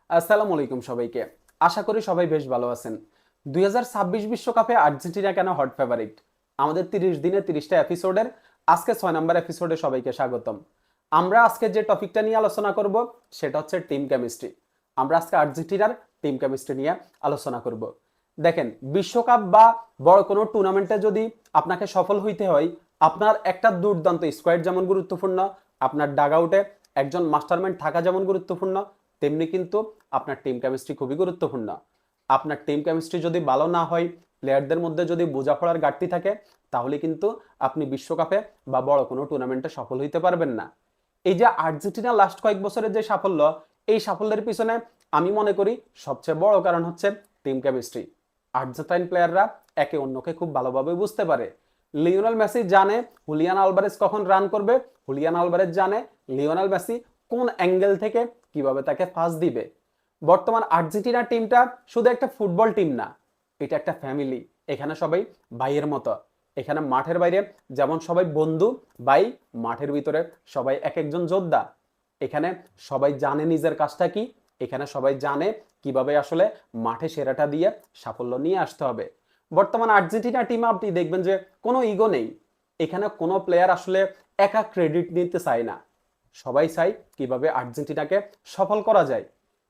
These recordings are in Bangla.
আসসালামু আলাইকুম সবাইকে। আশা করি সবাই বেশ ভালো আছেন। 2026 বিশ্বকাপে আর্জেন্টিনা কেন হট ফেভারিট? আমাদের 30 দিনে 30টা এপিসোডের আজকে 6 নম্বর এপিসোডে সবাইকে স্বাগতম। আমরা আজকে যে টপিকটা নিয়ে আলোচনা করব সেটা হচ্ছে টিম কেমিস্ট্রি। আমরা আজকে আর্জেন্টিনার টিম কেমিস্ট্রি নিয়ে আলোচনা করব। দেখেন, বিশ্বকাপ বা বড় কোনো টুর্নামেন্টে যদি আপনাকে সফল হইতে হয়, আপনার একটা দুর্দান্ত স্কোয়াড যেমন গুরুত্বপূর্ণ, আপনার ডাগ আউটে একজন মাস্টারমাইন্ড থাকা যেমন গুরুত্বপূর্ণ, তেমনি কিন্তু আপনার টিম কেমিস্ট্রি খুবই গুরুত্বপূর্ণ। আপনার টিম কেমিস্ট্রি যদি ভালো না হয়, প্লেয়ারদের মধ্যে যদি বোঝাপড়ার ঘাটতি থাকে, তাহলে কিন্তু আপনি বিশ্বকাপে বা বড় কোনো টুর্নামেন্টে সফল হইতে পারবেন না। এই যে আর্জেন্টিনা লাস্ট কয়েক বছরের যে সাফল্য, এই সাফল্যের পিছনে আমি মনে করি সবচেয়ে বড় কারণ হচ্ছে টিম কেমিস্ট্রি। আর্জেন্টাইন প্লেয়াররা একে অন্যকে খুব ভালোভাবে বুঝতে পারে। লিওনেল মেসি জানে হুলিয়ান আলভারেজ কখন রান করবে, হুলিয়ান আলভারেজ জানে লিওনেল মেসি কোন অ্যাঙ্গেল থেকে কিভাবে তাকে পাস দিবে। বর্তমান আর্জেন্টিনা টিমটা শুধু একটা ফুটবল টিম না, এটা একটা ফ্যামিলি। এখানে সবাই ভাইয়ের মতো। এখানে মাঠের বাইরে যেমন সবাই বন্ধু, ভাই, মাঠের ভিতরে সবাই এক একজন যোদ্ধা। এখানে সবাই জানে নিজের কাজটা কি, এখানে সবাই জানে কিভাবে আসলে মাঠে সেরাটা দিয়ে সাফল্য নিয়ে আসতে হবে। বর্তমান আর্জেন্টিনা টিমে আপনি দেখবেন যে কোনো ইগো নেই। এখানে কোনো প্লেয়ার আসলে একা ক্রেডিট নিতে চায় না, সবাই চাই কিভাবে আর্জেন্টিনাকে সফল করা যায়।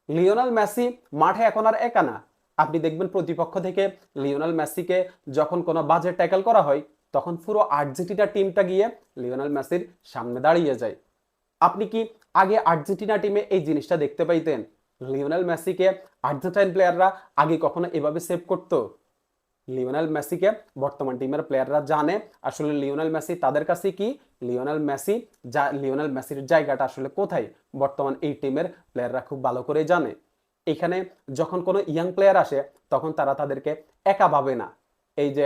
লিওনেল মেসি মাঠে এখন আর একা না। আপনি দেখবেন প্রতিপক্ষ থেকে লিওনেল মেসিকে যখন কোনো বাজে ট্যাকল করা হয়, তখন পুরো আর্জেন্টিনা টিমটা গিয়ে লিওনেল মেসির সামনে দাঁড়িয়ে যায়। আপনি কি আগে আর্জেন্টিনা টিমে এই জিনিসটা দেখতে পাইতেন? লিওনেল মেসিকে আর্জেন্টাইন প্লেয়াররা আগে কখনো এভাবে সেভ করতো? লিওনেল মেসিকে বর্তমান টিমের প্লেয়াররা জানে আসলে লিওনেল মেসি তাদের কাছে কি, লিওনেল মেসির জায়গাটা আসলে কোথায়, বর্তমান এই টিমের প্লেয়াররা খুব ভালো করে জানে। এখানে যখন কোনো ইয়াং প্লেয়ার আসে, তখন তারা তাদেরকে একা ভাবে না। এই যে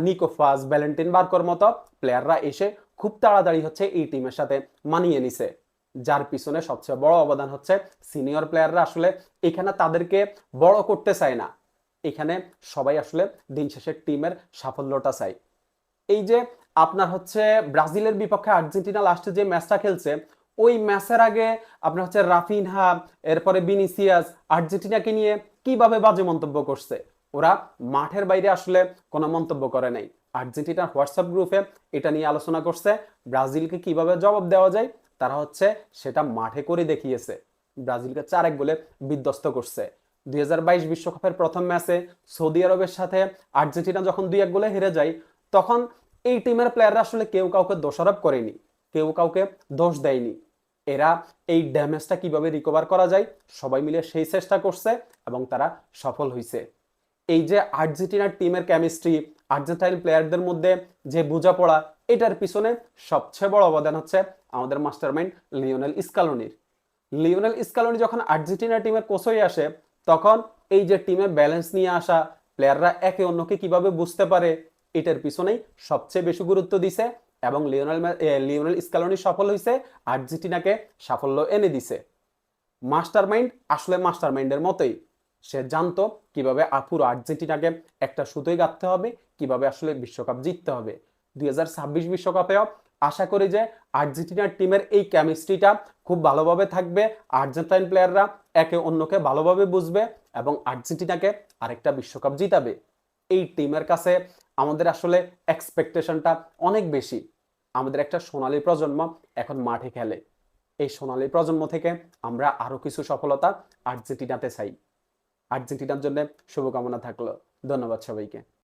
নিকো ফাস, ভ্যালেন্টিন বার্কোর মতো প্লেয়াররা এসে খুব তাড়াতাড়ি হচ্ছে এই টিমের সাথে মানিয়ে নিছে। যার পিছনে সবচেয়ে বড় অবদান হচ্ছে সিনিয়র প্লেয়াররা আসলে এখানে তাদেরকে বড় করতে চায় না। এখানে সবাই আসলে দিন শেষে টিমের সাফল্যটা চাই। এই যে আপনার হচ্ছে ব্রাজিলের বিপক্ষে আর্জেন্টিনা লাস্টে যে ম্যাচটা খেলছে, ওই ম্যাচের আগে আপনার হচ্ছে রাফিনহা, এরপরে ভিনিসিয়াস আর্জেন্টিনাকে নিয়ে কিভাবে বাজে মন্তব্য করছে। ওরা মাঠের বাইরে আসলে কোনো মন্তব্য করে নাই, আর্জেন্টিনার হোয়াটসঅ্যাপ গ্রুপে এটা নিয়ে আলোচনা করছে ব্রাজিলকে কিভাবে জবাব দেওয়া যায়। তারা হচ্ছে সেটা মাঠে করে দেখিয়েছে, ব্রাজিলকে 4-1 গোলে বিধ্বস্ত করছে। 2022 বিশ্বকাপের প্রথম ম্যাচে সৌদি আরবের সাথে আর্জেন্টিনা যখন 2-1 গোলে হেরে যায়, তখন এই টিমের প্লেয়াররা আসলে কেউ কাউকে দোষারোপ করেনি, কেউ কাউকে দোষ দেয়নি। এরা এই ড্যামেজটা কিভাবে রিকভার করা যায় সবাই মিলে সেই চেষ্টা করছে এবং তারা সফল হয়েছে। এই যে আর্জেন্টিনার টিমের কেমিস্ট্রি, আর্জেন্টাইন প্লেয়ারদের মধ্যে যে বোঝাপড়া, এটার পিছনে সবচেয়ে বড় অবদান হচ্ছে আমাদের মাস্টারমাইন্ড লিওনেল স্কালোনির। লিওনেল স্কালোনি যখন আর্জেন্টিনা টিমের কোচ হয়ে আসে, তখন এই যে টিমে ব্যালেন্স নিয়ে আসা, প্লেয়াররা একে অন্যকে কিভাবে বুঝতে পারে, এটার পিছনেই সবচেয়ে বেশি গুরুত্ব দিছে এবং লিওনেল স্কালোনি সফল হয়েছে, আর্জেন্টিনাকে সাফল্য এনে দিছে। মাস্টারমাইন্ড আসলে মাস্টারমাইন্ডের মতোই, সে জানতো কিভাবে পুরো আর্জেন্টিনাকে একটা সুতোয় গাঁথতে হবে, কিভাবে আসলে বিশ্বকাপ জিততে হবে। 2026 বিশ্বকাপেও আশা করি যে আর্জেন্টিনার টিমের এই কেমিস্ট্রিটা খুব ভালোভাবে থাকবে। আর্জেন্টাইন প্লেয়াররা একে অন্যকে ভালোভাবে বুঝবে এবং আর্জেন্টিনাকে আরেকটা বিশ্বকাপ জিতাবে। এই টিমের কাছে আমাদের আসলে এক্সপেকটেশনটা অনেক বেশি। আমাদের একটা সোনালী প্রজন্ম এখন মাঠে খেলে। এই সোনালী প্রজন্ম থেকে আমরা আরো কিছু সফলতা আর্জেন্টিনাতে চাই। আর্জেন্টিনার জন্য শুভকামনা থাকলো। ধন্যবাদ সবাইকে।